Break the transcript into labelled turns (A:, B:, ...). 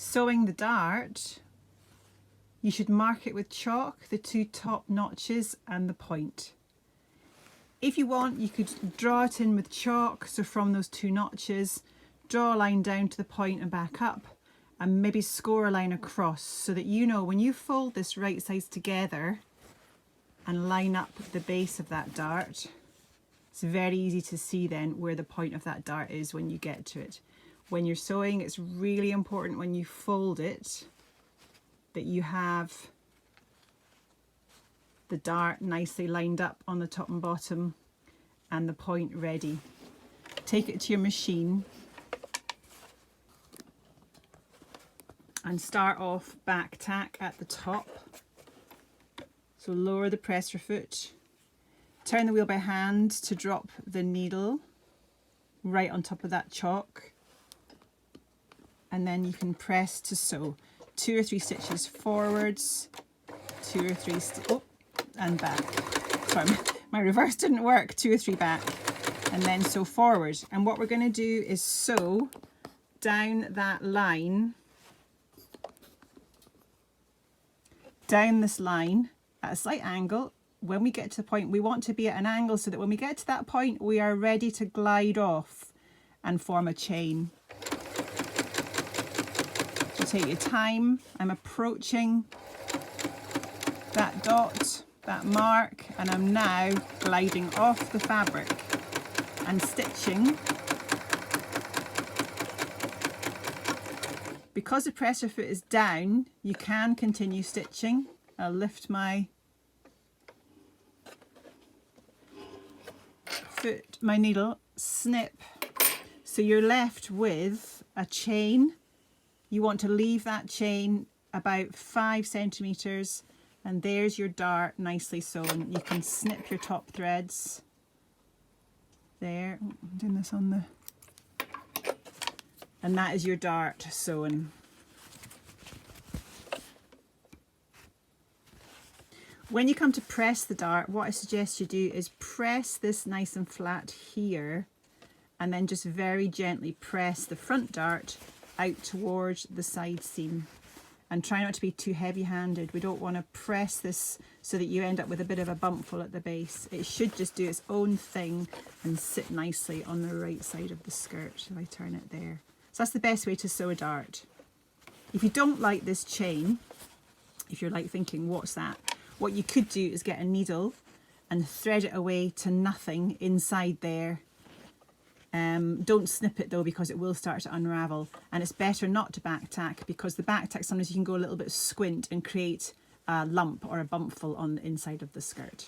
A: Sewing the dart, you should mark it with chalk, the two top notches and the point. If you want, you could draw it in with chalk, so from those two notches, draw a line down to the point and back up, and maybe score a line across so that you know when you fold this right sides together and line up the base of that dart, it's very easy to see then where the point of that dart is when you get to it. When you're sewing, it's really important when you fold it that you have the dart nicely lined up on the top and bottom and the point ready. Take it to your machine and start off back tack at the top. So lower the presser foot, turn the wheel by hand to drop the needle right on top of that chalk, and then you can press to sew. 2 or 3 stitches forwards, 2 or 3 and back. Sorry, my reverse didn't work. 2 or 3 back, and then sew forward. And what we're going to do is sew down that line, down this line at a slight angle. When we get to the point, we want to be at an angle so that when we get to that point, we are ready to glide off and form a chain. So take your time. I'm approaching that dot, that mark, and I'm now gliding off the fabric and stitching. Because the presser foot is down, you can continue stitching. I'll lift my foot, my needle, snip. So you're left with a chain. You want to leave that chain about 5 centimeters, and there's your dart nicely sewn. You can snip your top threads. There, I'm doing this on the, and that is your dart sewn. When you come to press the dart, what I suggest you do is press this nice and flat here, and then just very gently press the front dart out towards the side seam, and try not to be too heavy-handed. We don't want to press this so that you end up with a bit of a bumpful at the base. It should just do its own thing and sit nicely on the right side of the skirt if I turn it there. So that's the best way to sew a dart. If you don't like this chain, if you're like thinking, what's that? What you could do is get a needle and thread it away to nothing inside there. Don't snip it though, because it will start to unravel, and it's better not to back tack, because the back tack, sometimes you can go a little bit squint and create a lump or a bumpful on the inside of the skirt.